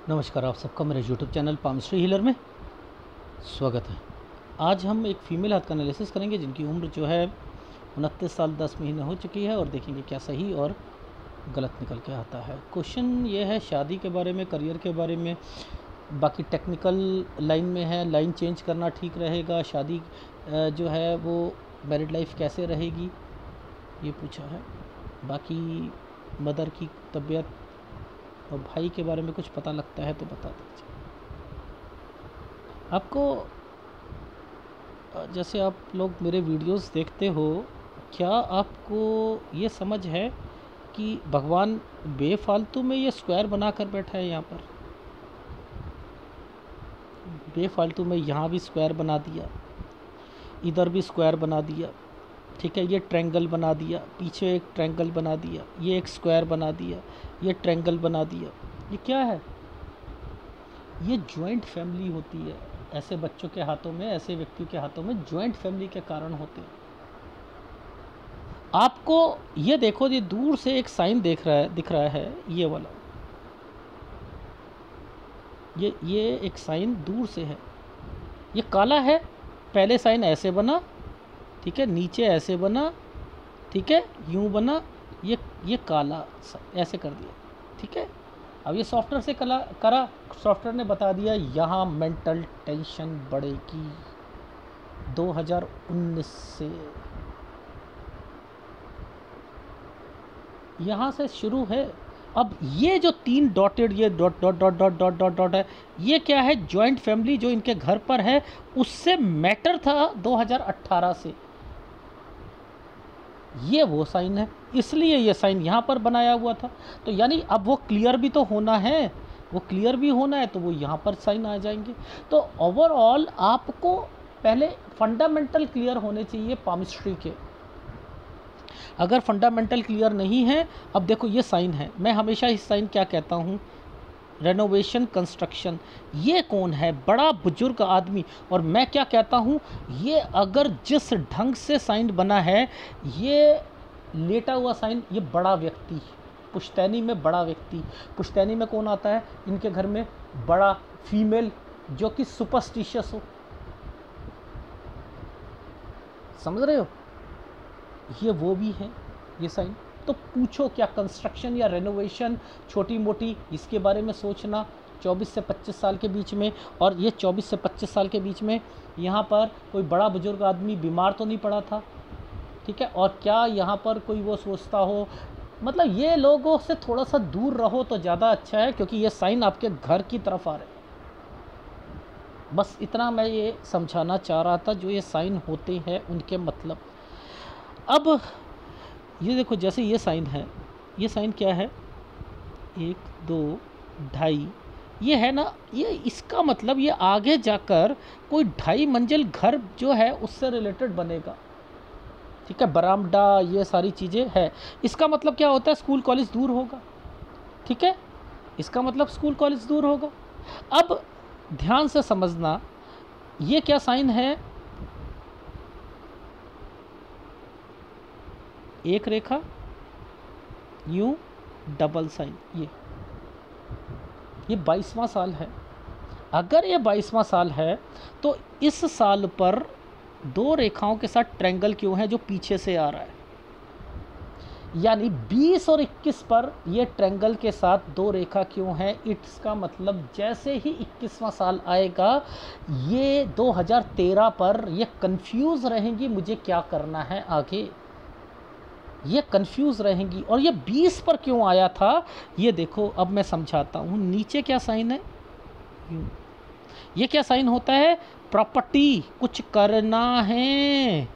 नमस्कार, आप सबका मेरे यूट्यूब चैनल पामश्री हीलर में स्वागत है। आज हम एक फ़ीमेल हाथ का एनालिसिस करेंगे जिनकी उम्र जो है 29 साल 10 महीने हो चुकी है और देखेंगे क्या सही और गलत निकल के आता है। क्वेश्चन ये है शादी के बारे में, करियर के बारे में, बाकी टेक्निकल लाइन में है, लाइन चेंज करना ठीक रहेगा, शादी जो है वो मैरिड लाइफ कैसे रहेगी, ये पूछा है। बाकी मदर की तबीयत और भाई के बारे में कुछ पता लगता है तो बता दीजिए। आपको जैसे आप लोग मेरे वीडियोस देखते हो, क्या आपको ये समझ है कि भगवान बेफालतू में ये स्क्वायर बना कर बैठा है? यहाँ पर बेफालतू में यहाँ भी स्क्वायर बना दिया, इधर भी स्क्वायर बना दिया, ठीक है। ये ट्रायंगल बना दिया, पीछे एक ट्रायंगल बना दिया, ये एक स्क्वायर बना दिया, ये ट्रायंगल बना दिया। ये क्या है? ये जॉइंट फैमिली होती है। ऐसे बच्चों के हाथों में, ऐसे व्यक्तियों के हाथों में जॉइंट फैमिली के कारण होते हैं। आपको ये देखो, ये दूर से एक साइन दिख रहा है ये वाला, ये एक साइन दूर से है, ये काला है। पहले साइन ऐसे बना, ठीक है, नीचे ऐसे बना, ठीक है, यूं बना, ये काला ऐसे कर दिया, ठीक है। अब ये सॉफ्टवेयर से करा, सॉफ्टवेयर ने बता दिया यहाँ मेंटल टेंशन बढ़ेगी 2019 से। यहाँ से शुरू है। अब ये जो 3 डॉटेड, ये dot dot dot dot dot dot dot है, ये क्या है? जॉइंट फैमिली जो इनके घर पर है उससे मैटर था 2018 से। ये वो साइन है, इसलिए ये साइन यहाँ पर बनाया हुआ था। तो यानी अब वो क्लियर भी तो होना है, वो क्लियर भी होना है, तो वो यहाँ पर साइन आ जाएंगे। तो ओवरऑल आपको पहले फंडामेंटल क्लियर होने चाहिए पामिस्ट्री के। अगर फंडामेंटल क्लियर नहीं है, अब देखो ये साइन है, मैं हमेशा इस साइन क्या कहता हूँ, रेनोवेशन कंस्ट्रक्शन। ये कौन है? बड़ा बुजुर्ग आदमी। और मैं क्या कहता हूँ, ये अगर जिस ढंग से साइन बना है, ये लेटा हुआ साइन, ये बड़ा व्यक्ति, पुश्तैनी में बड़ा व्यक्ति। पुश्तैनी में कौन आता है इनके घर में? बड़ा फीमेल जो कि सुपरस्टिशियस हो। समझ रहे हो? ये वो भी है ये साइन। तो पूछो क्या कंस्ट्रक्शन या रेनोवेशन, छोटी मोटी, इसके बारे में सोचना 24 से 25 साल के बीच में। और ये 24 से 25 साल के बीच में यहाँ पर कोई बड़ा बुजुर्ग आदमी बीमार तो नहीं पड़ा था, ठीक है। और क्या यहाँ पर कोई वो सोचता हो, मतलब ये लोगों से थोड़ा सा दूर रहो तो ज़्यादा अच्छा है, क्योंकि ये साइन आपके घर की तरफ आ रहे हैं। बस इतना मैं ये समझाना चाह रहा था, जो ये साइन होते हैं उनके मतलब। अब ये देखो, जैसे ये साइन है, ये साइन क्या है? 1 2 2.5 ये है ना, ये इसका मतलब ये आगे जाकर कोई 2.5 मंजिल घर जो है उससे रिलेटेड बनेगा, ठीक है। बरामदा, ये सारी चीज़ें है। इसका मतलब क्या होता है? स्कूल कॉलेज दूर होगा, ठीक है। इसका मतलब स्कूल कॉलेज दूर होगा। अब ध्यान से समझना, ये क्या साइन है? एक रेखा, यूं, डबल साइन। ये 22वां साल है। अगर ये 22वां साल है तो इस साल पर 2 रेखाओं के साथ ट्रायंगल क्यों है जो पीछे से आ रहा है? यानी 20 और 21 पर ये ट्रायंगल के साथ 2 रेखा क्यों है? इसका मतलब जैसे ही 21वां साल आएगा, ये 2013 पर ये कंफ्यूज रहेंगी मुझे क्या करना है आगे, ये कंफ्यूज रहेंगी। और ये 20 पर क्यों आया था, ये देखो अब मैं समझाता हूँ। नीचे क्या साइन है? ये क्या साइन होता है? प्रॉपर्टी, कुछ करना है,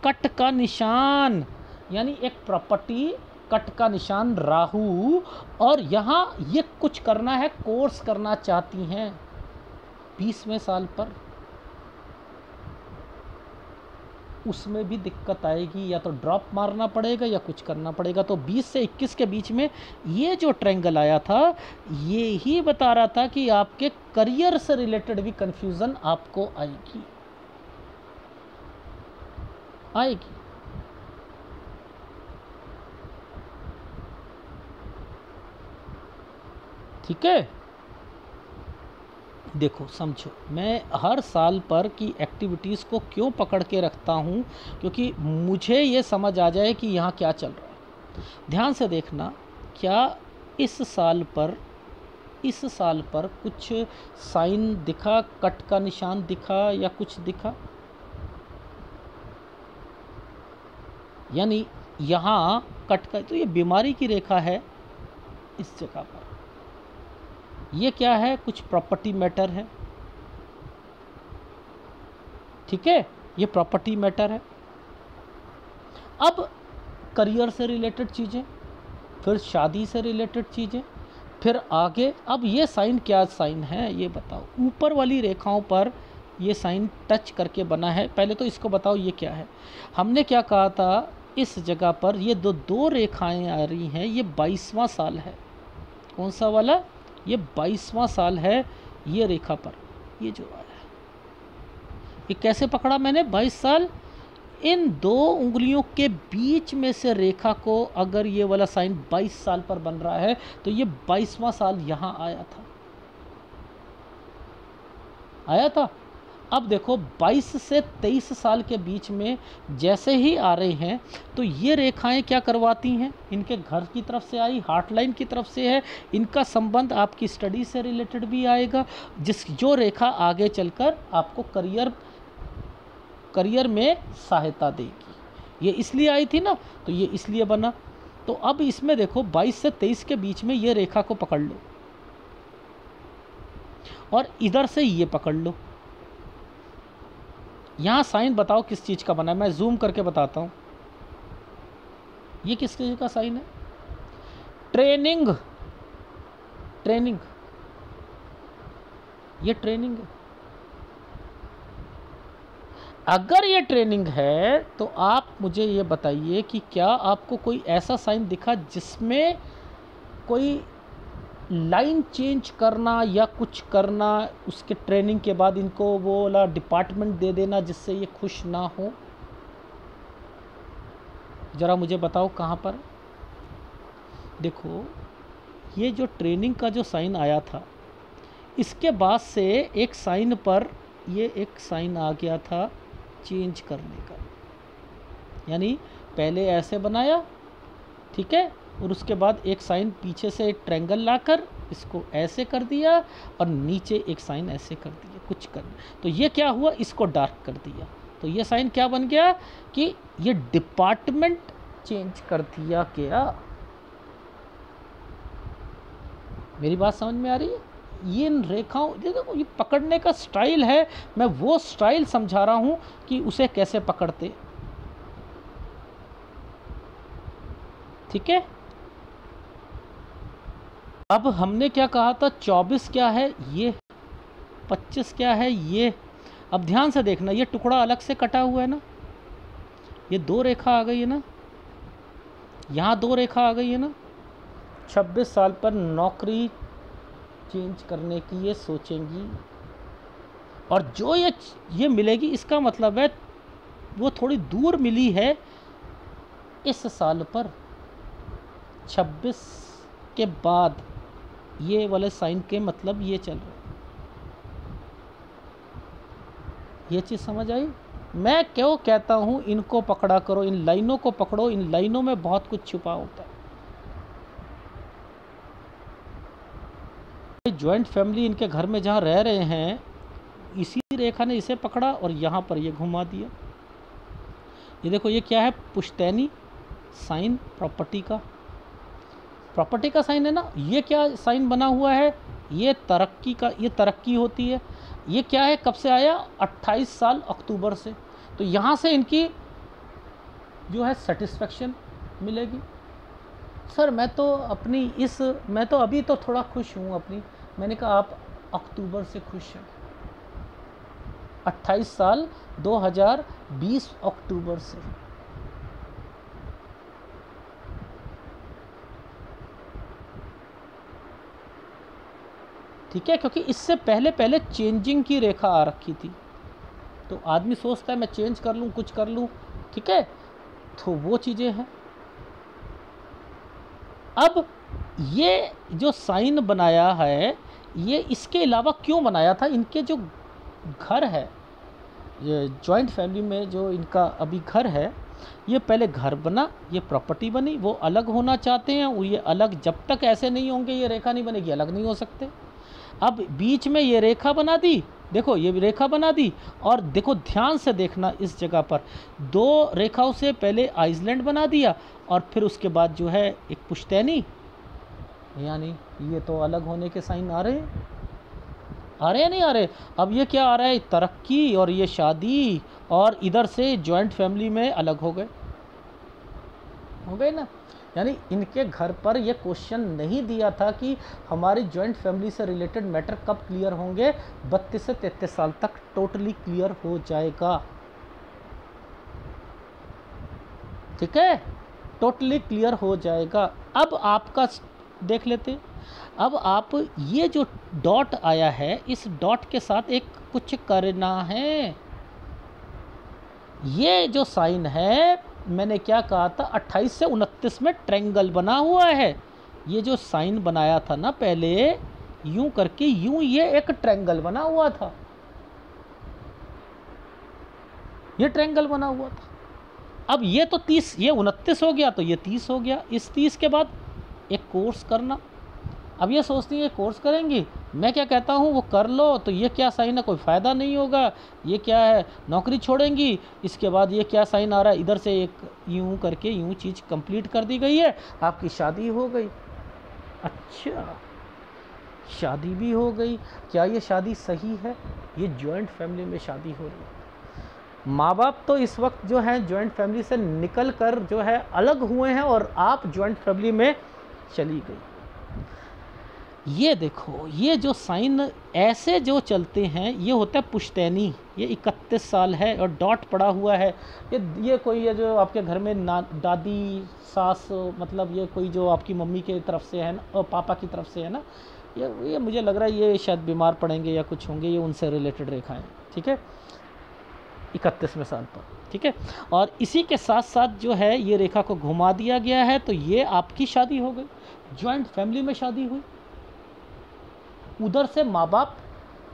कट का निशान, यानी एक प्रॉपर्टी, कट का निशान राहु। और यहाँ ये कुछ करना है, कोर्स करना चाहती हैं 20वें साल पर, उसमें भी दिक्कत आएगी, या तो ड्रॉप मारना पड़ेगा या कुछ करना पड़ेगा। तो 20 से 21 के बीच में ये जो ट्रायंगल आया था, ये ही बता रहा था कि आपके करियर से रिलेटेड भी कंफ्यूजन आपको आएगी। ठीक है। देखो समझो, मैं हर साल पर की एक्टिविटीज़ को क्यों पकड़ के रखता हूँ, क्योंकि मुझे ये समझ आ जाए कि यहाँ क्या चल रहा है। ध्यान से देखना, क्या इस साल पर कुछ साइन दिखा, कट का निशान दिखा या कुछ दिखा? यानी यहाँ कट का, तो ये बीमारी की रेखा है इस जगह पर। ये क्या है? कुछ प्रॉपर्टी मैटर है, ठीक है, ये प्रॉपर्टी मैटर है। अब करियर से रिलेटेड चीज़ें, फिर शादी से रिलेटेड चीज़ें, फिर आगे। अब ये साइन क्या साइन है ये बताओ। ऊपर वाली रेखाओं पर ये साइन टच करके बना है। पहले तो इसको बताओ ये क्या है। हमने क्या कहा था, इस जगह पर ये दो रेखाएं आ रही हैं, ये 22वां साल है। कौन सा वाला? ये 22वां साल है ये रेखा पर, ये जो आया है। ये कैसे पकड़ा मैंने 22 साल? इन दो उंगलियों के बीच में से रेखा को, अगर ये वाला साइन 22 साल पर बन रहा है तो ये 22वां साल यहाँ आया था। अब देखो 22 से 23 साल के बीच में जैसे ही आ रहे हैं तो ये रेखाएं क्या करवाती हैं, इनके घर की तरफ से आई, हार्ट लाइन की तरफ से है, इनका संबंध आपकी स्टडी से रिलेटेड भी आएगा, जो रेखा आगे चलकर आपको करियर में सहायता देगी। ये इसलिए आई थी ना, तो ये इसलिए बना। तो अब इसमें देखो 22 से 23 के बीच में ये रेखा को पकड़ लो और इधर से ये पकड़ लो। यहाँ साइन बताओ किस चीज़ का बना है, मैं जूम करके बताता हूँ। ये किस चीज़ का साइन है? ट्रेनिंग। ये ट्रेनिंग है। अगर ये ट्रेनिंग है तो आप मुझे ये बताइए कि क्या आपको कोई ऐसा साइन दिखा जिसमें कोई लाइन चेंज करना या कुछ करना, उसके ट्रेनिंग के बाद इनको वो वाला डिपार्टमेंट दे देना जिससे ये खुश ना हो? ज़रा मुझे बताओ कहाँ पर। देखो ये जो ट्रेनिंग का जो साइन आया था, इसके बाद से एक साइन पर ये एक साइन आ गया था चेंज करने का। यानी पहले ऐसे बनाया, ठीक है, और उसके बाद एक साइन पीछे से एक ट्रायंगल लाकर इसको ऐसे कर दिया और नीचे एक साइन ऐसे कर दिया, कुछ करना। तो ये क्या हुआ, इसको डार्क कर दिया। तो ये साइन क्या बन गया कि ये डिपार्टमेंट चेंज कर दिया। क्या मेरी बात समझ में आ रही है? ये इन रेखाओं, देखो ये पकड़ने का स्टाइल है, मैं वो स्टाइल समझा रहा हूँ कि उसे कैसे पकड़ते, ठीक है। अब हमने क्या कहा था, 24 क्या है ये, 25 क्या है ये। अब ध्यान से देखना, ये टुकड़ा अलग से कटा हुआ है ना, ये दो रेखा आ गई है ना, यहाँ दो रेखा आ गई है ना। 26 साल पर नौकरी चेंज करने की ये सोचेंगी, और जो ये मिलेगी, इसका मतलब है वो थोड़ी दूर मिली है इस साल पर। 26 के बाद ये वाले साइन के मतलब ये चल रहा है। ये चीज़ समझ आई? मैं क्यों कहता हूँ इनको पकड़ा करो, इन लाइनों को पकड़ो, इन लाइनों में बहुत कुछ छुपा होता है। जॉइंट फैमिली इनके घर में जहाँ रह रहे हैं, इसी रेखा ने इसे पकड़ा और यहाँ पर ये घुमा दिया। ये देखो ये क्या है, पुश्तैनी साइन, प्रॉपर्टी का साइन है ना। ये क्या साइन बना हुआ है, ये तरक्की का, ये तरक्की होती है। ये क्या है, कब से आया, 28 साल अक्टूबर से। तो यहाँ से इनकी जो है सेटिस्फेक्शन मिलेगी। सर मैं तो अभी तो थोड़ा खुश हूँ अपनी। मैंने कहा आप अक्टूबर से खुश हैं, 28 साल 2020 अक्टूबर से। ठीक है, क्योंकि इससे पहले चेंजिंग की रेखा आ रखी थी। तो आदमी सोचता है मैं चेंज कर लूँ, कुछ कर लूँ, ठीक है, तो वो चीज़ें हैं। अब ये जो साइन बनाया है, ये इसके अलावा क्यों बनाया था, इनके जो घर है, ये जॉइंट फैमिली में जो इनका अभी घर है, ये पहले घर बना, ये प्रॉपर्टी बनी, वो अलग होना चाहते हैं, वो ये अलग जब तक ऐसे नहीं होंगे ये रेखा नहीं बनेगी, अलग नहीं हो सकते। अब बीच में ये रेखा बना दी, देखो ये रेखा बना दी, और देखो ध्यान से देखना इस जगह पर 2 रेखाओं से पहले आइसलैंड बना दिया और फिर उसके बाद जो है एक पुश्तैनी, यानी ये तो अलग होने के साइन आ रहे हैं, आ रहे हैं नहीं आ रहे। अब ये क्या आ रहा है, तरक्की और ये शादी, और इधर से जॉइंट फैमिली में अलग हो गए ना। यानी इनके घर पर ये क्वेश्चन नहीं दिया था कि हमारी जॉइंट फैमिली से रिलेटेड मैटर कब क्लियर होंगे, 32 से 33 साल तक टोटली क्लियर हो जाएगा, ठीक है, टोटली क्लियर हो जाएगा। अब आपका देख लेते, अब आप ये जो डॉट आया है, इस डॉट के साथ एक कुछ करना है। ये जो साइन है, मैंने क्या कहा था, 28 से 29 में ट्रायंगल बना हुआ है। ये जो साइन बनाया था ना पहले, यूं करके यूं, ये एक ट्रायंगल बना हुआ था, ये ट्रायंगल बना हुआ था। अब ये तो 30, ये 29 हो गया तो ये 30 हो गया। इस 30 के बाद एक कोर्स करना। अब ये सोचती है कोर्स करेंगी, मैं क्या कहता हूँ वो कर लो, तो ये क्या साइन है, कोई फ़ायदा नहीं होगा, ये क्या है, नौकरी छोड़ेंगी। इसके बाद ये क्या साइन आ रहा है, इधर से एक यूं करके यूं चीज़ कंप्लीट कर दी गई है, आपकी शादी हो गई। अच्छा, शादी भी हो गई, क्या ये शादी सही है? ये जॉइंट फैमिली में शादी हो रही है। माँ बाप तो इस वक्त जो है जॉइंट फैमिली से निकल कर जो है अलग हुए हैं और आप जॉइंट फैमिली में चली गई। ये देखो, ये जो साइन ऐसे जो चलते हैं, ये होता है पुश्तैनी, ये 31 साल है और डॉट पड़ा हुआ है। ये कोई है जो आपके घर में दादी सास, मतलब ये कोई जो आपकी मम्मी की तरफ से है ना और पापा की तरफ से है ना, ये मुझे लग रहा है ये शायद बीमार पड़ेंगे या कुछ होंगे, ये उनसे रिलेटेड रेखाएं, ठीक है, 31वें साल पर, ठीक है। और इसी के साथ साथ जो है ये रेखा को घुमा दिया गया है, तो ये आपकी शादी हो गई, जॉइंट फैमिली में शादी हुई। उधर से माँ बाप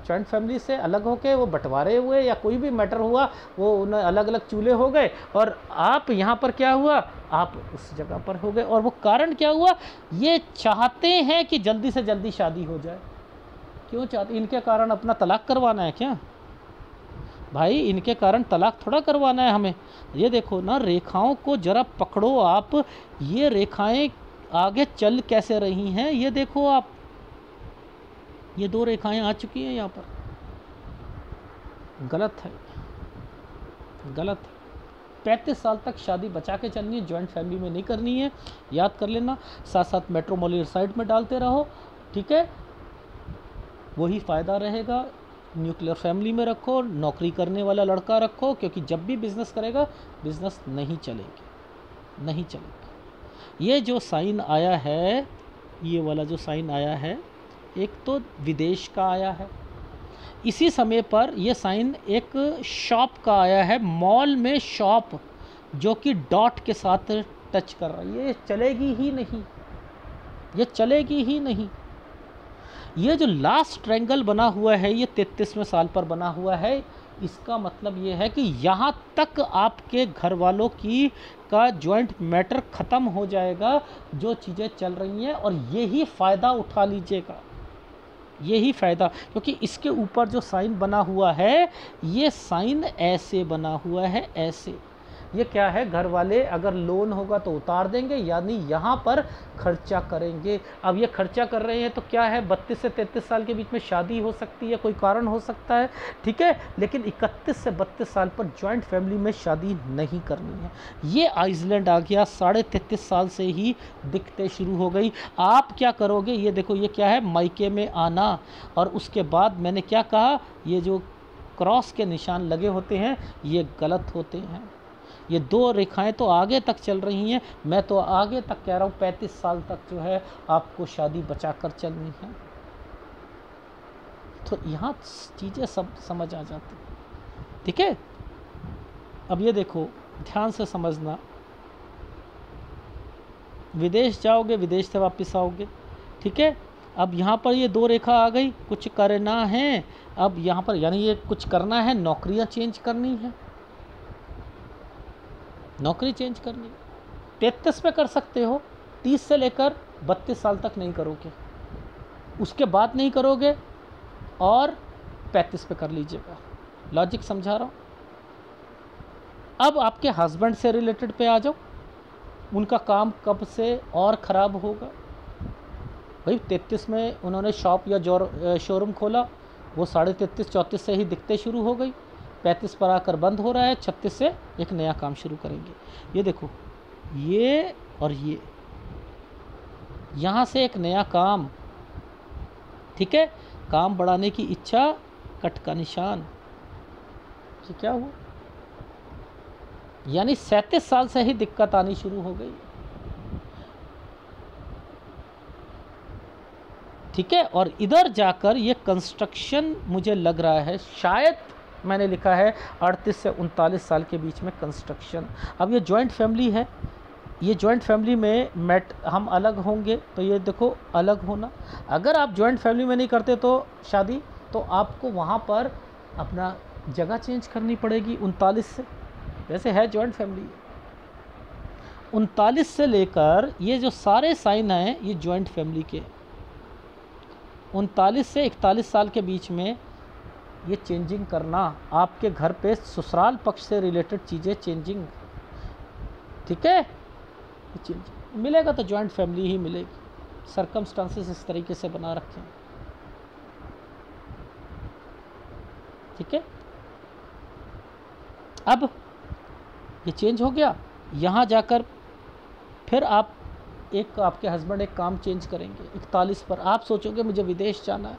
जॉइंट फैमिली से अलग होके वो बंटवारे हुए या कोई भी मैटर हुआ, वो उन्हें अलग अलग चूल्हे हो गए, और आप यहाँ पर क्या हुआ, आप उस जगह पर हो गए। और वो कारण क्या हुआ, ये चाहते हैं कि जल्दी से जल्दी शादी हो जाए। क्यों चाहते, इनके कारण अपना तलाक करवाना है क्या भाई? इनके कारण तलाक थोड़ा करवाना है हमें। ये देखो ना, रेखाओं को जरा पकड़ो आप, ये रेखाएं आगे चल कैसे रही हैं, ये देखो आप, ये 2 रेखाएं आ चुकी हैं यहाँ पर, गलत है, गलत है। 35 साल तक शादी बचा के चलनी है, जॉइंट फैमिली में नहीं करनी है, याद कर लेना। साथ साथ मेट्रोमोलियर साइड में डालते रहो, ठीक है, वही फ़ायदा रहेगा। न्यूक्लियर फैमिली में रखो, नौकरी करने वाला लड़का रखो, क्योंकि जब भी बिज़नेस करेगा बिज़नेस नहीं चलेगी, नहीं चलेगी। ये जो साइन आया है, ये वाला जो साइन आया है, एक तो विदेश का आया है, इसी समय पर ये साइन एक शॉप का आया है, मॉल में शॉप, जो कि डॉट के साथ टच कर रहा है। ये चलेगी ही नहीं, ये चलेगी ही नहीं। ये जो लास्ट ट्रायंगल बना हुआ है, ये 33वें साल पर बना हुआ है। इसका मतलब ये है कि यहाँ तक आपके घर वालों की का जॉइंट मैटर ख़त्म हो जाएगा, जो चीज़ें चल रही हैं, और यही फ़ायदा उठा लीजिएगा, यही फ़ायदा। क्योंकि इसके ऊपर जो साइन बना हुआ है, ये साइन ऐसे बना हुआ है, ऐसे। ये क्या है, घर वाले अगर लोन होगा तो उतार देंगे, यानी यहाँ पर खर्चा करेंगे। अब ये खर्चा कर रहे हैं तो क्या है, 32 से 33 साल के बीच में शादी हो सकती है, कोई कारण हो सकता है, ठीक है, लेकिन 31 से 32 साल पर जॉइंट फैमिली में शादी नहीं करनी है। ये आइसलैंड आ गया, 33.5 साल से ही दिखते शुरू हो गई। आप क्या करोगे, ये देखो, ये क्या है, मायके में आना। और उसके बाद मैंने क्या कहा, ये जो क्रॉस के निशान लगे होते हैं, ये गलत होते हैं। ये 2 रेखाएं तो आगे तक चल रही हैं, मैं तो आगे तक कह रहा हूँ 35 साल तक जो है आपको शादी बचाकर चलनी है। तो यहाँ चीज़ें सब समझ आ जाती हैं, ठीक है। अब ये देखो, ध्यान से समझना, विदेश जाओगे, विदेश से वापस आओगे, ठीक है, अब यहाँ पर ये 2 रेखा आ गई, कुछ करना है। अब यहाँ पर यानी ये कुछ करना है, नौकरियाँ चेंज करनी है, नौकरी चेंज करनी। 33 पे कर सकते हो, 30 से लेकर 32 साल तक नहीं करोगे, उसके बाद नहीं करोगे, और 35 पे कर लीजिएगा। लॉजिक समझा रहा हूँ। अब आपके हस्बैंड से रिलेटेड पे आ जाओ, उनका काम कब से और ख़राब होगा। भाई 33 में उन्होंने शॉप या शोरूम खोला, वो 33.5 34 से ही दिखते शुरू हो गई, 35 पर आकर बंद हो रहा है, 36 से एक नया काम शुरू करेंगे। ये देखो, ये और ये, यहाँ से एक नया काम, ठीक है, काम बढ़ाने की इच्छा, कट का निशान। ये क्या हुआ, यानी 37 साल से ही दिक्कत आनी शुरू हो गई, ठीक है। और इधर जाकर ये कंस्ट्रक्शन मुझे लग रहा है, शायद मैंने लिखा है 38 से 39 साल के बीच में कंस्ट्रक्शन। अब ये जॉइंट फैमिली है, ये जॉइंट फैमिली में हम अलग होंगे, तो ये देखो अलग होना। अगर आप जॉइंट फैमिली में नहीं करते तो शादी, तो आपको वहाँ पर अपना जगह चेंज करनी पड़ेगी 39 से। वैसे है जॉइंट फैमिली 39 से लेकर, ये जो सारे साइन हैं ये जॉइंट फैमिली के, 39 से 41 साल के बीच में ये चेंजिंग करना, आपके घर पे ससुराल पक्ष से रिलेटेड चीज़ें चेंजिंग, ठीक है। चेंजिंग मिलेगा तो जॉइंट फैमिली ही मिलेगी, सरकमस्टांसेस इस तरीके से बना रखे हैं, ठीक है। अब ये चेंज हो गया, यहाँ जाकर फिर आप आपके हस्बैंड एक काम चेंज करेंगे 41 पर, आप सोचोगे मुझे विदेश जाना है।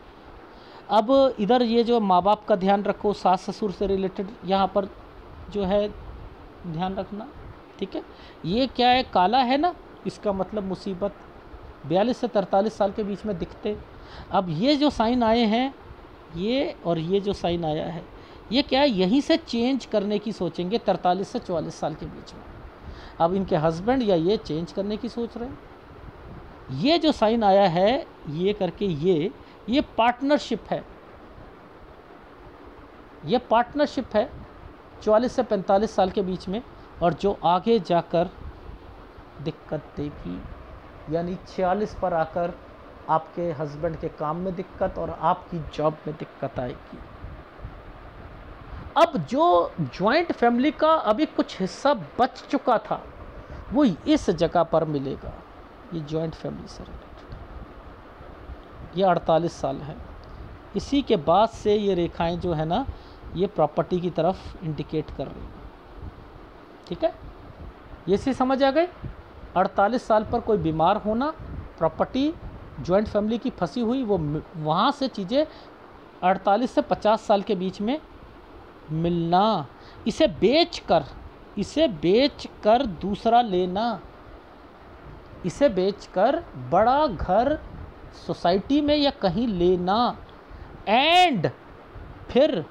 अब इधर ये जो माँ बाप का ध्यान रखो, सास ससुर से रिलेटेड यहाँ पर जो है ध्यान रखना, ठीक है। ये क्या है, काला है ना, इसका मतलब मुसीबत 42 से 43 साल के बीच में दिखते। अब ये जो साइन आए हैं, ये और ये जो साइन आया है, ये क्या है, यहीं से चेंज करने की सोचेंगे 43 से 44 साल के बीच में। अब इनके हस्बैंड या ये चेंज करने की सोच रहे हैं। ये जो साइन आया है, ये करके ये पार्टनरशिप है, ये पार्टनरशिप है 44 से 45 साल के बीच में, और जो आगे जाकर दिक्कत देगी, यानी 46 पर आकर आपके हस्बैंड के काम में दिक्कत और आपकी जॉब में दिक्कत आएगी। अब जो जॉइंट फैमिली का अभी कुछ हिस्सा बच चुका था, वो इस जगह पर मिलेगा। ये जॉइंट फैमिली से रिलेटेड, ये 48 साल है। इसी के बाद से ये रेखाएं जो है ना, ये प्रॉपर्टी की तरफ इंडिकेट कर रही हैं, ठीक है। ये सी समझ आ गई। 48 साल पर कोई बीमार होना, प्रॉपर्टी जॉइंट फैमिली की फंसी हुई, वो वहाँ से चीज़ें 48 से 50 साल के बीच में मिलना, इसे बेचकर दूसरा लेना, इसे बेचकर बड़ा घर सोसाइटी में या कहीं लेना। एंड फिर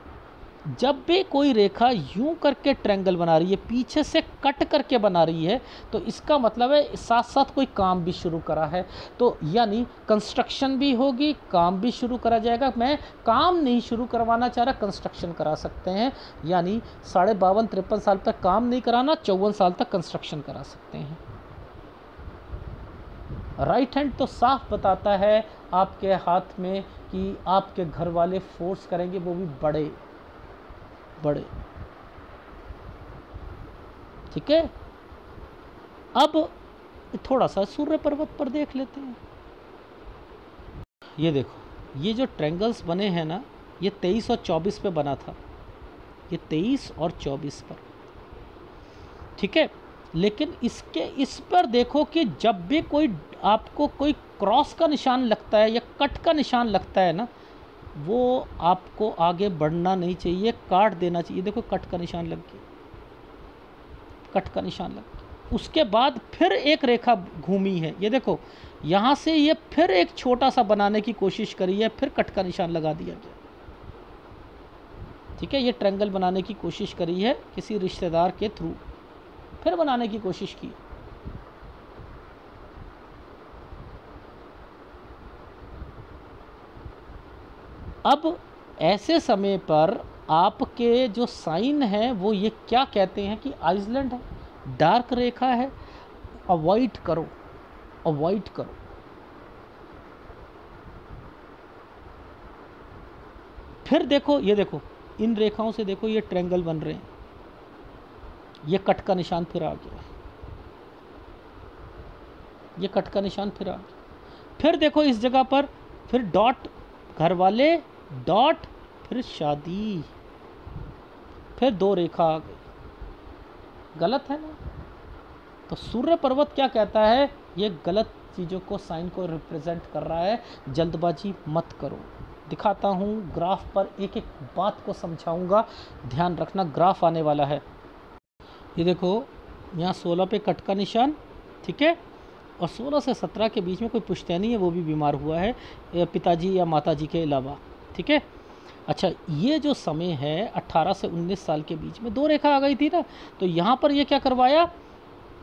जब भी कोई रेखा यूं करके ट्रायंगल बना रही है, पीछे से कट करके बना रही है, तो इसका मतलब है साथ साथ कोई काम भी शुरू करा है। तो यानी कंस्ट्रक्शन भी होगी, काम भी शुरू करा जाएगा। मैं काम नहीं शुरू करवाना चाह रहा, कंस्ट्रक्शन करा सकते हैं। यानी 52-53 साल तक काम नहीं कराना, 54 साल तक कंस्ट्रक्शन करा सकते हैं। राइट हैंड तो साफ बताता है आपके हाथ में कि आपके घर वाले फोर्स करेंगे, वो भी बड़े, ठीक है। अब थोड़ा सा सूर्य पर्वत पर देख लेते हैं। ये देखो, ये जो ट्रायंगल्स बने हैं ना, ये 23 और 24 पे बना था, ये 23 और 24 पर, ठीक है। लेकिन इस पर देखो कि जब भी आपको कोई क्रॉस का निशान लगता है या कट का निशान लगता है ना, वो आपको आगे बढ़ना नहीं चाहिए, काट देना चाहिए। देखो कट का निशान लग गया, कट का निशान लग गया। उसके बाद फिर एक रेखा घूमी है, ये देखो यहाँ से ये फिर एक छोटा सा बनाने की कोशिश करी है, फिर कट का निशान लगा दिया गया, ठीक है। ये ट्रायंगल बनाने की कोशिश करी है किसी रिश्तेदार के थ्रू, फिर बनाने की कोशिश की। अब ऐसे समय पर आपके जो साइन हैं वो ये क्या कहते हैं कि आइसलैंड है, डार्क रेखा है, अवॉइड करो, अवॉइड करो। फिर देखो, ये देखो इन रेखाओं से देखो ये ट्रायंगल बन रहे हैं, ये कट का निशान फिर आ गया, ये कट का निशान फिर आ गया। फिर देखो इस जगह पर फिर डॉट, घर वाले, डॉट, फिर शादी, फिर 2 रेखा आ गई। गलत है ना? तो सूर्य पर्वत क्या कहता है, ये गलत चीज़ों को, साइन को रिप्रेजेंट कर रहा है। जल्दबाजी मत करो। दिखाता हूँ ग्राफ पर, एक एक बात को समझाऊंगा, ध्यान रखना। ग्राफ आने वाला है, ये देखो यहाँ 16 पे कट का निशान, ठीक है, और 16 से 17 के बीच में कोई पुश्तैनी है, वो भी बीमार हुआ है, पिताजी या माताजी के अलावा, ठीक है। अच्छा, ये जो समय है 18 से 19 साल के बीच में 2 रेखा आ गई थी ना, तो यहाँ पर ये क्या करवाया,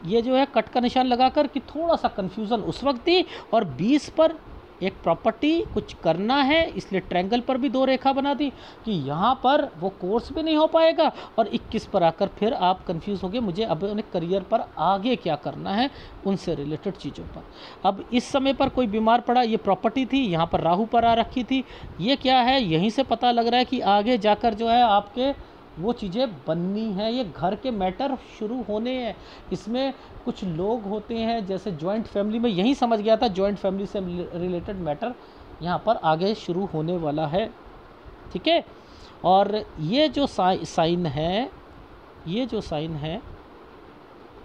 ये जो है कट का निशान लगाकर कि थोड़ा सा कन्फ्यूज़न उस वक्त थी। और 20 पर एक प्रॉपर्टी कुछ करना है, इसलिए ट्रायंगल पर भी 2 रेखा बना दी कि यहाँ पर वो कोर्स भी नहीं हो पाएगा। और 21 पर आकर फिर आप कंफ्यूज हो गए, मुझे अब अपने करियर पर आगे क्या करना है, उनसे रिलेटेड चीज़ों पर। अब इस समय पर कोई बीमार पड़ा, ये प्रॉपर्टी थी, यहाँ पर राहु पर आ रखी थी। ये क्या है, यहीं से पता लग रहा है कि आगे जाकर जो है आपके वो चीज़ें बननी हैं, ये घर के मैटर शुरू होने हैं। इसमें कुछ लोग होते हैं जैसे जॉइंट फैमिली में, यही समझ गया था, जॉइंट फैमिली से रिलेटेड मैटर यहाँ पर आगे शुरू होने वाला है, ठीक है। और ये जो साइन है, ये जो साइन है,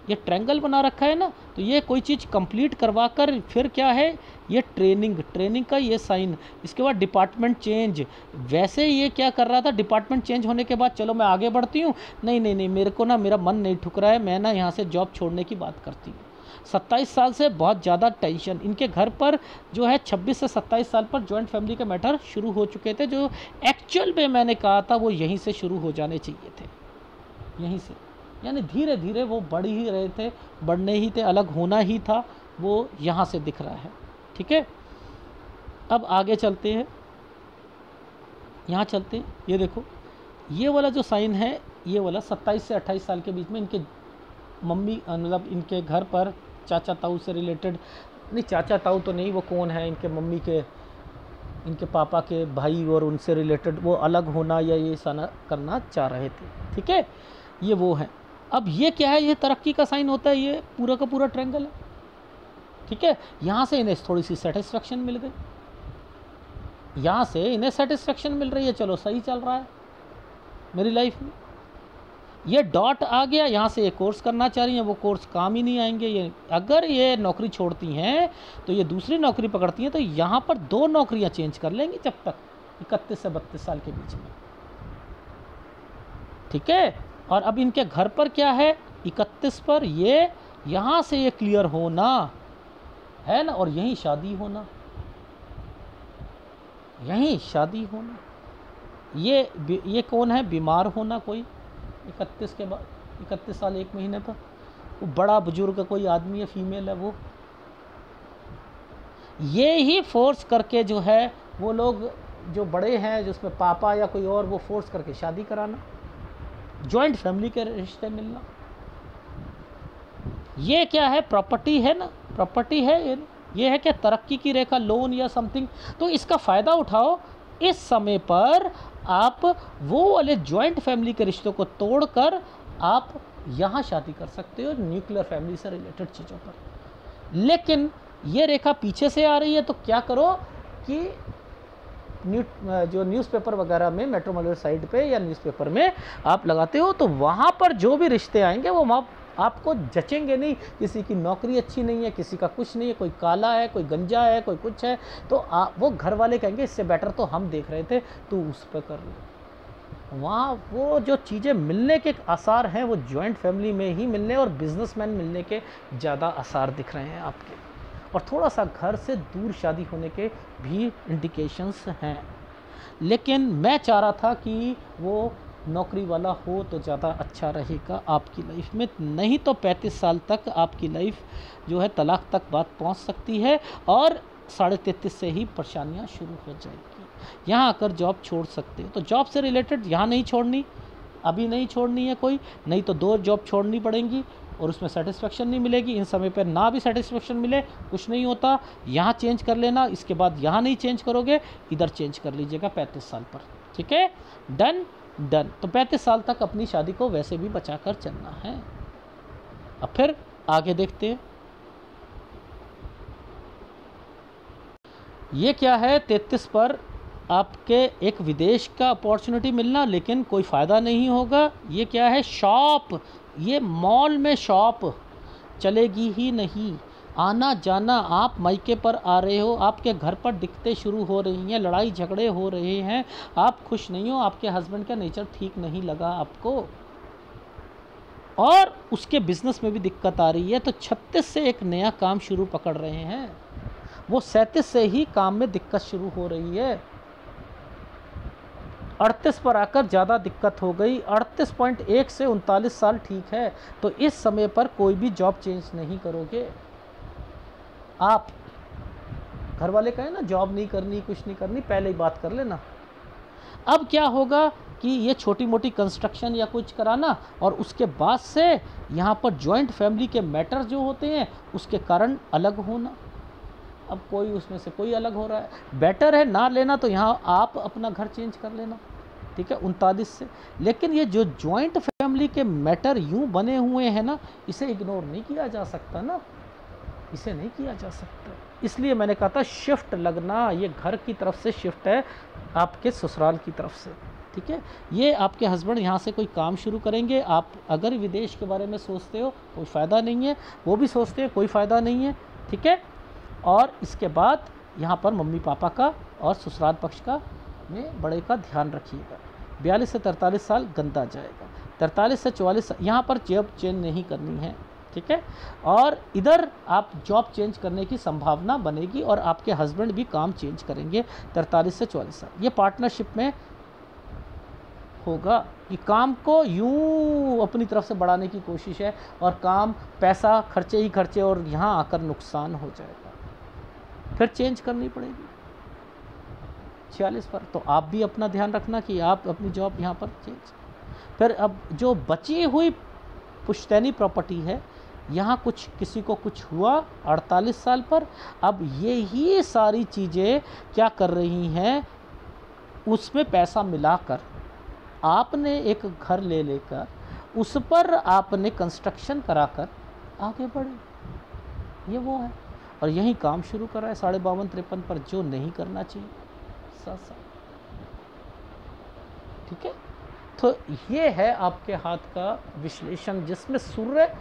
ये ट्रायंगल बना रखा है ना, तो ये कोई चीज़ कंप्लीट करवा कर फिर क्या है, ये ट्रेनिंग का ये साइन। इसके बाद डिपार्टमेंट चेंज, वैसे ये क्या कर रहा था, डिपार्टमेंट चेंज होने के बाद चलो मैं आगे बढ़ती हूँ, नहीं, मेरे को ना, मेरा मन नहीं ठुक रहा है, मैं ना यहाँ से जॉब छोड़ने की बात करती हूँ। 27 साल से बहुत ज़्यादा टेंशन इनके घर पर जो है, 26 से 27 साल पर जॉइंट फैमिली के मैटर शुरू हो चुके थे, जो एक्चुअल में मैंने कहा था वो यहीं से शुरू हो जाने चाहिए थे, यहीं से, यानी धीरे धीरे वो बढ़ ही रहे थे, बढ़ने ही थे, अलग होना ही था, वो यहाँ से दिख रहा है, ठीक है। अब आगे चलते हैं, यहाँ चलते हैं, ये देखो ये वाला जो साइन है, ये वाला 27 से 28 साल के बीच में इनके मम्मी, मतलब इनके घर पर चाचा ताऊ से रिलेटेड, नहीं चाचा ताऊ तो नहीं, वो कौन है, इनके मम्मी के, इनके पापा के भाई और उनसे रिलेटेड वो अलग होना या ये साना करना चाह रहे थे, ठीक है, ये वो है। अब ये क्या है, ये तरक्की का साइन होता है, ये पूरा का पूरा ट्रायंगल है, ठीक है। यहाँ से इन्हें थोड़ी सी सेटिस्फेक्शन मिल गई, यहाँ से इन्हें सेटिस्फेक्शन मिल रही है, चलो सही चल रहा है मेरी लाइफ में। ये डॉट आ गया, यहाँ से ये कोर्स करना चाह रही हैं, वो कोर्स काम ही नहीं आएंगे। ये अगर ये नौकरी छोड़ती हैं तो ये दूसरी नौकरी पकड़ती हैं, तो यहाँ पर 2 नौकरियाँ चेंज कर लेंगी जब तक 31 से 32 साल के बीच में, ठीक है। और अब इनके घर पर क्या है, 31 पर ये यहाँ से ये क्लियर होना है ना, और यहीं शादी होना, यहीं शादी होना। ये कौन है, बीमार होना कोई 31 के बाद, 31 साल 1 महीने पर, वो बड़ा बुजुर्ग कोई आदमी है, फीमेल है वो, ये ही फोर्स करके जो है वो लोग जो बड़े हैं, जिसमें पापा या कोई और, वो फोर्स करके शादी कराना, जॉइंट फैमिली के रिश्ते मिलना। ये क्या है, प्रॉपर्टी है ना, प्रॉपर्टी है ये है क्या, तरक्की की रेखा, लोन या समथिंग। तो इसका फ़ायदा उठाओ, इस समय पर आप वो वाले जॉइंट फैमिली के रिश्तों को तोड़कर आप यहाँ शादी कर सकते हो, न्यूक्लियर फैमिली से रिलेटेड चीज़ों पर। लेकिन ये रेखा पीछे से आ रही है, तो क्या करो कि जो न्यूज़पेपर वगैरह में, मेट्रोमोलर साइड पे या न्यूज़पेपर में आप लगाते हो, तो वहाँ पर जो भी रिश्ते आएंगे वो आपको जचेंगे नहीं। किसी की नौकरी अच्छी नहीं है, किसी का कुछ नहीं है, कोई काला है, कोई गंजा है, कोई कुछ है, तो वो घर वाले कहेंगे इससे बेटर तो हम देख रहे थे, तू उस पर कर लो। वहाँ वो जो चीज़ें मिलने के आसार हैं वो जॉइंट फैमिली में ही मिलने और बिजनेसमैन मिलने के ज़्यादा आसार दिख रहे हैं आपके। और थोड़ा सा घर से दूर शादी होने के भी इंडिकेशंस हैं। लेकिन मैं चाह रहा था कि वो नौकरी वाला हो तो ज़्यादा अच्छा रहेगा आपकी लाइफ में, नहीं तो 35 साल तक आपकी लाइफ जो है तलाक तक बात पहुंच सकती है। और 33.5 से ही परेशानियाँ शुरू हो जाएगी। यहाँ आकर जॉब छोड़ सकते हो, तो जॉब से रिलेटेड यहाँ नहीं छोड़नी, अभी नहीं छोड़नी है कोई, नहीं तो 2 जॉब छोड़नी पड़ेंगी और उसमें सेटिस्फेक्शन नहीं मिलेगी। इन समय पर ना भी सेटिस्फेक्शन मिले कुछ नहीं होता, यहाँ चेंज कर लेना, इसके बाद यहाँ नहीं चेंज करोगे, इधर चेंज कर लीजिएगा 35 साल पर। ठीक है, डन। तो 35 साल तक अपनी शादी को वैसे भी बचा कर चलना है। अब फिर आगे देखते हैं, ये क्या है 33 पर आपके एक विदेश का अपॉर्चुनिटी मिलना, लेकिन कोई फ़ायदा नहीं होगा। ये क्या है, शॉप, ये मॉल में शॉप चलेगी ही नहीं। आना जाना, आप मायके पर आ रहे हो, आपके घर पर दिक्कतें शुरू हो रही हैं, लड़ाई झगड़े हो रहे हैं, आप खुश नहीं हो, आपके हस्बैंड का नेचर ठीक नहीं लगा आपको, और उसके बिजनेस में भी दिक्कत आ रही है, तो 36 से एक नया काम शुरू पकड़ रहे हैं, वो 37 से ही काम में दिक्कत शुरू हो रही है। 38 पर आकर ज़्यादा दिक्कत हो गई। 38.1 से 39 साल ठीक है, तो इस समय पर कोई भी जॉब चेंज नहीं करोगे आप। घर वाले कहें ना जॉब नहीं करनी, कुछ नहीं करनी, पहले ही बात कर लेना। अब क्या होगा कि ये छोटी मोटी कंस्ट्रक्शन या कुछ कराना, और उसके बाद से यहाँ पर जॉइंट फैमिली के मैटर जो होते हैं उसके कारण अलग होना। अब कोई उसमें से कोई अलग हो रहा है, बेटर है ना लेना, तो यहाँ आप अपना घर चेंज कर लेना। ठीक है, 39 से। लेकिन ये जो जॉइंट फैमिली के मैटर यूँ बने हुए हैं ना, इसे इग्नोर नहीं किया जा सकता ना, इसे नहीं किया जा सकता। इसलिए मैंने कहा था शिफ्ट लगना, ये घर की तरफ से शिफ्ट है आपके ससुराल की तरफ से। ठीक है, ये आपके हस्बैंड यहाँ से कोई काम शुरू करेंगे। आप अगर विदेश के बारे में सोचते हो कोई फ़ायदा नहीं है, वो भी सोचते हैं कोई फ़ायदा नहीं है। ठीक है, और इसके बाद यहाँ पर मम्मी पापा का और ससुराल पक्ष का में बड़े का ध्यान रखिएगा। 42 से 43 साल गंदा जाएगा। 43 से 44 यहाँ पर जॉब चेंज नहीं करनी है। ठीक है, और इधर आप जॉब चेंज करने की संभावना बनेगी और आपके हस्बैंड भी काम चेंज करेंगे 43 से 44 साल। ये पार्टनरशिप में होगा कि काम को यूं अपनी तरफ से बढ़ाने की कोशिश है, और काम पैसा खर्चे ही खर्चे, और यहाँ आकर नुकसान हो जाएगा, फिर चेंज करनी पड़ेगी 46 पर। तो आप भी अपना ध्यान रखना कि आप अपनी जॉब यहाँ पर चेंज। फिर अब जो बची हुई पुश्तैनी प्रॉपर्टी है, यहाँ कुछ किसी को कुछ हुआ 48 साल पर, अब यही सारी चीज़ें क्या कर रही हैं, उसमें पैसा मिलाकर आपने एक घर ले लेकर उस पर आपने कंस्ट्रक्शन कराकर आगे बढ़े। ये वो है, और यही काम शुरू करा है 52-53 पर, जो नहीं करना चाहिए साथ। ठीक है, तो ये है आपके हाथ का विश्लेषण, जिसमें सूर्य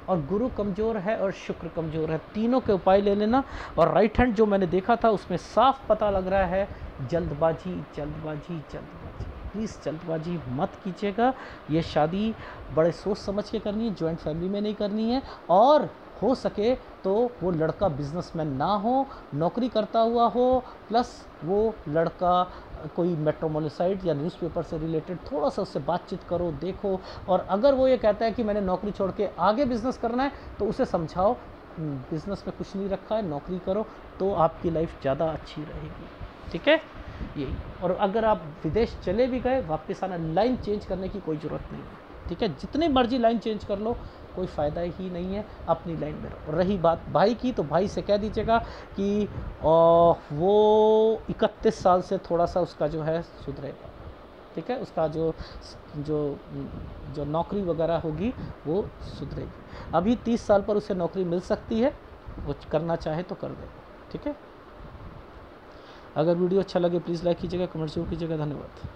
और गुरु कमज़ोर है और शुक्र कमज़ोर है। तीनों के उपाय ले लेना। और राइट हैंड जो मैंने देखा था उसमें साफ पता लग रहा है जल्दबाजी जल्दबाजी जल्दबाजी। प्लीज़ जल्दबाजी मत कीजिएगा। ये शादी बड़े सोच समझ के करनी है, जॉइंट फैमिली में नहीं करनी है, और हो सके तो वो लड़का बिजनेसमैन ना हो, नौकरी करता हुआ हो, प्लस वो लड़का कोई मेट्रोमोलिसाइट या न्यूज़पेपर से रिलेटेड थोड़ा सा उससे बातचीत करो, देखो। और अगर वो ये कहता है कि मैंने नौकरी छोड़ के आगे बिज़नेस करना है, तो उसे समझाओ बिज़नेस में कुछ नहीं रखा है, नौकरी करो, तो आपकी लाइफ ज़्यादा अच्छी रहेगी। ठीक है, यही। और अगर आप विदेश चले भी गए, वापस आना, लाइन चेंज करने की कोई ज़रूरत नहीं है। ठीक है, जितनी मर्जी लाइन चेंज कर लो, कोई फ़ायदा ही नहीं है, अपनी लाइन में रहो। रही बात भाई की, तो भाई से कह दीजिएगा कि वो 31 साल से थोड़ा सा उसका जो है सुधरेगा। ठीक है, उसका जो जो जो नौकरी वगैरह होगी वो सुधरेगी। अभी 30 साल पर उसे नौकरी मिल सकती है, वो करना चाहे तो कर देगा। ठीक है, अगर वीडियो अच्छा लगे प्लीज़ लाइक कीजिएगा, कमेंट जरूर कीजिएगा। धन्यवाद।